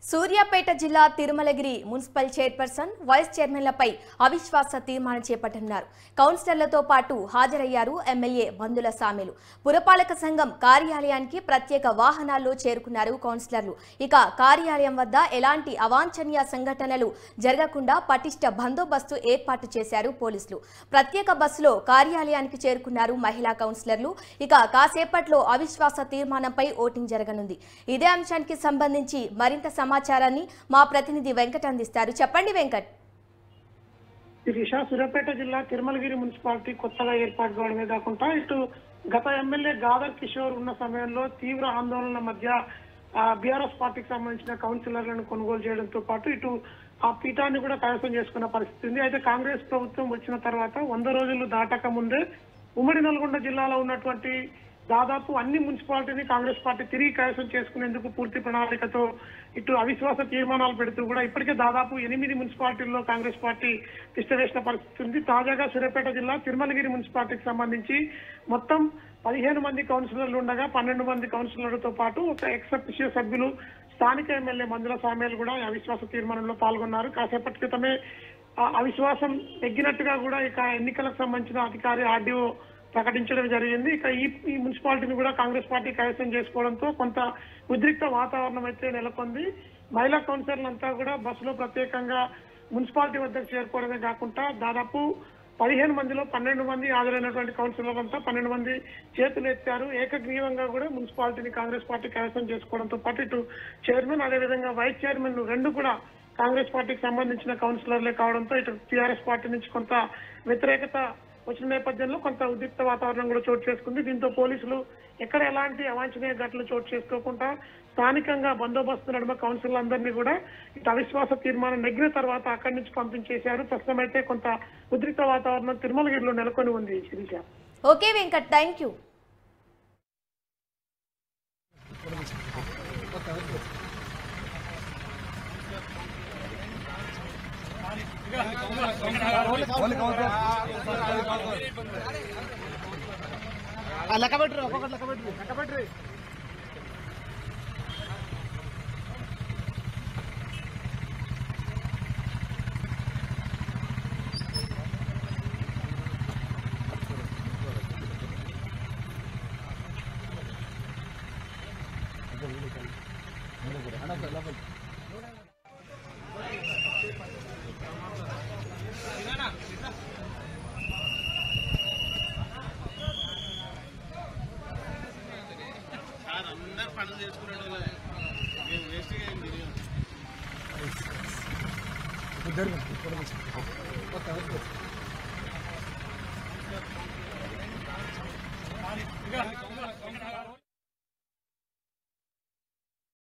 సూర్యాపేట జిల్లా Tirumalagiri municipal chairperson vice చైర్మన్లపై అవిశ్వాస తీర్మానం చేపట్టనున్నారు. కౌన్సిలర్లతో పాటు హాజరయ్యారు ఎమ్మెల్యే బంధుల సామెలు. పురపాలక సంఘం కార్యాలయానికి ప్రత్యేక వాహనాల్లో చేరుకున్నారు కౌన్సిలర్లు. ఇక కార్యాలయం వద్ద ఎలాంటి అవాంఛనీయ సంఘటనలు జరగకుండా పటిష్ట బందోబస్తు ఏర్పాటు చేశారు పోలీసులు. ప్రత్యేక బస్సులో కార్యాలయానికి చేరుకున్నారు మహిళా కౌన్సిలర్లు. ఇక కాసేపట్లో అవిశ్వాస తీర్మానంపై ఓటింగ్ జరగనుంది. ఇదే అంశానికి సంబంధించి మరింత సమాచారాన్ని మా ప్రతినిధి వెంకట్ అందిస్తారు. చెప్పండి వెంకట్. సూర్యాపేట జిల్లా తిరుమలగిరి మున్సిపాలిటీ కొత్తగా ఏర్పాటు కావడమే కాకుండా ఇటు గత ఎమ్మెల్యే గాదర్ కిషోర్ ఉన్న సమయంలో తీవ్ర ఆందోళనల మధ్య బీఆర్ఎస్ పార్టీకి సంబంధించిన కౌన్సిలర్లను కొనుగోలు చేయడంతో పాటు ఇటు ఆ పీఠాన్ని కూడా కైవసం చేసుకున్న పరిస్థితి ఉంది. అయితే కాంగ్రెస్ ప్రభుత్వం వచ్చిన తర్వాత 100 రోజులు దాటక ముందే ఉమ్మడి నల్గొండ జిల్లాలో ఉన్నటువంటి దాదాపు అన్ని మున్సిపాలిటీని కాంగ్రెస్ పార్టీ తిరిగి కైవసం చేసుకునేందుకు పూర్తి ప్రణాళికతో ఇటు అవిశ్వాస తీర్మానాలు పెడుతూ కూడా ఇప్పటికే దాదాపు 8 మున్సిపాలిటీల్లో కాంగ్రెస్ పార్టీ తిష్టవేసిన పరిస్థితి ఉంది. తాజాగా సూర్యాపేట జిల్లా తిరుమలగిరి మున్సిపాలిటీకి సంబంధించి మొత్తం 15 మంది కౌన్సిలర్లు ఉండగా 12 మంది కౌన్సిలర్లతో పాటు ఒక ఎక్స్-అఫిషియో సభ్యులు స్థానిక ఎమ్మెల్యే బంధుల సామెలు కూడా అవిశ్వాస తీర్మానంలో పాల్గొన్నారు. కాసేపటి క్రితమే అవిశ్వాసం ఎగ్గినట్టుగా కూడా ఇక ఎన్నికలకు సంబంధించిన అధికారి ఆర్డీఓ ప్రకటించడం జరిగింది. ఇక ఈ మున్సిపాలిటీని కూడా కాంగ్రెస్ పార్టీ కైవసం చేసుకోవడంతో కొంత ఉద్రిక్త వాతావరణం అయితే నెలకొంది. మహిళా కౌన్సిలర్లంతా కూడా బస్సులో ప్రత్యేకంగా మున్సిపాలిటీ వద్దకు చేరుకోవడమే కాకుండా దాదాపు 15 మందిలో 12 మంది హాజరైనటువంటి కౌన్సిలర్లంతా 12 మంది చేతులు ఎత్తారు. ఏకగ్రీవంగా కూడా మున్సిపాలిటీని కాంగ్రెస్ పార్టీ కైవసం చేసుకోవడంతో పాటు ఇటు చైర్మన్ అదేవిధంగా వైస్ చైర్మన్ 2 కూడా కాంగ్రెస్ పార్టీకి సంబంధించిన కౌన్సిలర్లే కావడంతో ఇటు టీఆర్ఎస్ పార్టీ నుంచి కొంత వ్యతిరేకత వచ్చిన నేపథ్యంలో కొంత ఉద్రిక్త వాతావరణం కూడా చోటు చేసుకుంది. దీంతో పోలీసులు ఎక్కడ ఎలాంటి అవాంఛనీయ ఘటనలు చోటు చేసుకోకుండా స్థానికంగా బందోబస్తు నడుమ కౌన్సిలర్లందరినీ కూడా ఇటు అవిశ్వాస తీర్మానం నెగ్గిన తర్వాత అక్కడి నుంచి పంపించేశారు. ప్రస్తుతం అయితే కొంత ఉద్రిక్త వాతావరణం తిరుమలగిరిలో నెలకొని ఉంది. Sirisha. Okay Venkat, thank you. లెక్క పెట్టురు ఒక్కొక్కటి లెక్క పెట్టురు అందరు పనులు చేసుకునే వేస్ట్గా ఏం తెలియదు.